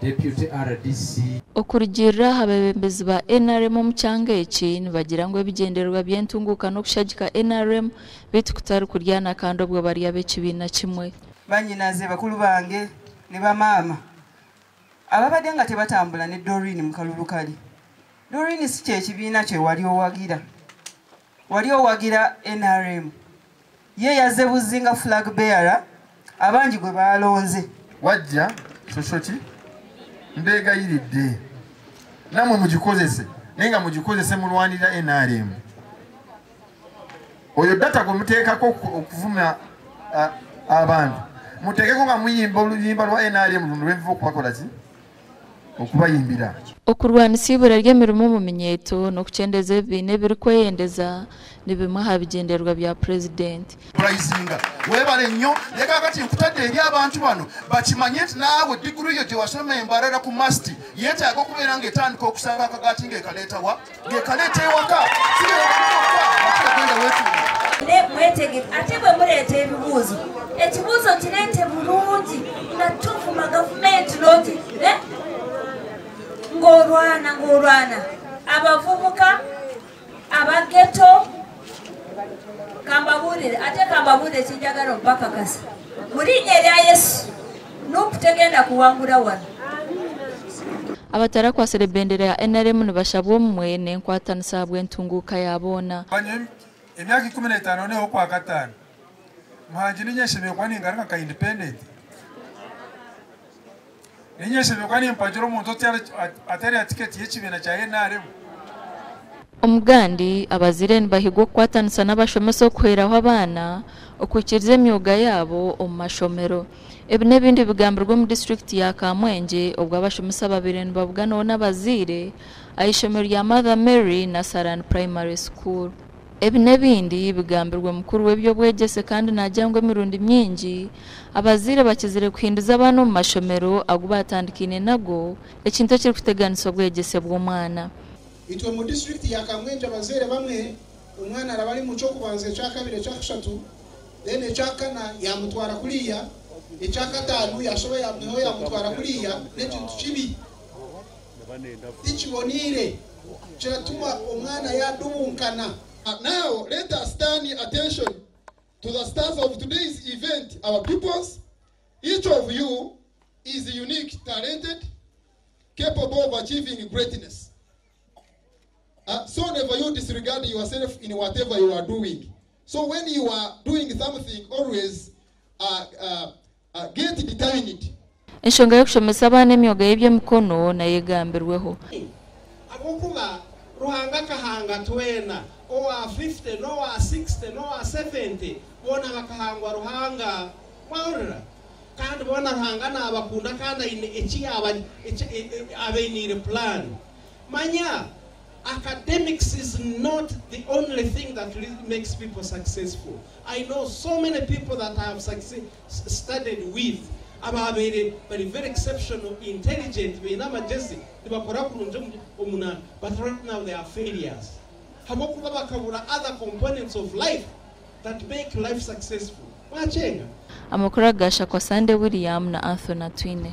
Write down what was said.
Deputy RDC okurigirira abebembezi ba NRM mu kyanga eki nibagira ngo ebigendererwa by'entunguka no kushagika NRM bitu kutari kuryana kandi obwo bari ab'ekibiina kimwe. Banyinaze bakulu bange ne bamaama ababadde nga tebatambula ne Doreen mu kalulu kali. Doreen si kye kibiina kye wali owagira NRM. Ye yazze buzinga flag bearer abangi gwe balonze. Wajja soshoti mbegayiridde namwe mugikozese nenga mugikozese mulwanira NRM. Oyo data ko muteekako okuvuma abantu muteekeko nga muyimba oluyimba lwa NRM luno lwevu okubakola ki okubayimbira okurwanisa ibura ry'emirimo mu minyeto no kucendeza ebine biri kweyendeza ni bimwe habigenderwa bya president prizinga webale nnyo leka kati nkutadde eri abantu bano bakimanye nti naawe diguru yo gye wasoma embalala ku masti yeetaaga okubeera ng'etandika okusanga akagati ng'ekaleeta wa ng'ekaleeta ewaka mwetege ate bwe muleeta ebibuuzo ekibuuzo kireete bulungi nga tuvuma gavumenti noti ng'olwana abavubuka abageto kambabulire kijagala obakakasa mu linnya erya Yesu n'okutegenda kuwangula wano. abatarakwasira ebendera ya NRM nibashabwa omwe n'enkwatanisa bw'entunguka yaboona emyaka 15 neho kwa katano mhanji ninyeshebe kwani ngaranga ka independent ninyeshebe kwani mpajiro muntu atari atiketi y'ekibiina kya NRM. Omugandi abazire nibahigwa okukwatanisa n'abashomesa okuheraho abaana okwikiriza emyuga yabo omu mashomero. Ebi n'ebindi bigambirwa mu district ya Kamwenje obwo abashomesa babiri nibavuganaho n'abaziire ah'ishomero rya Mother Mary na Saran Primary School. Ebi n'ebindi bigambirwa mukuru w'ebyobwegyese kandi najangwa emirundi myingi abaziire bakizire kuhinduza abaana omu mashomero ago batandikine nago ekintu ekiri kuteganisa obwegyese bw'omwana. Itwe mu district ya Kamwenje abaziire bamwe omwana arabali mu kyokubanza ekyakabiri ekyakusatu then ekyakana yamutwara kuliya ekyakataano yashoboye yamutwara kuliya n'ekintu kibi tikiboniire kiratuma omwana yadubunkana. Now let us turn attention to the stars of today's event, our pupils. Each of you is unique, talented, capable of achieving greatness. So never you disregard yourself in whatever you are doing. So when you are doing something, always get determined. Enshonga yo kushomesa abaana emyuga y'ebyemikono nayo egambirweho. Abokuba ruhanga kahanga twena owa 50 nowa 60 nowa 70 bona bakahangwa ruhanga mwaurira kandi bona ruhanga nabakunda kandi ine ekiyaba abenire plan manya. Academics is not the only thing that makes people successful. I know so many people that I have studied with about very exceptional, intelligent, but right now they are failures. Other components of life that make life successful. Amakuru agasha kwa Sunday William na Anthony Twine.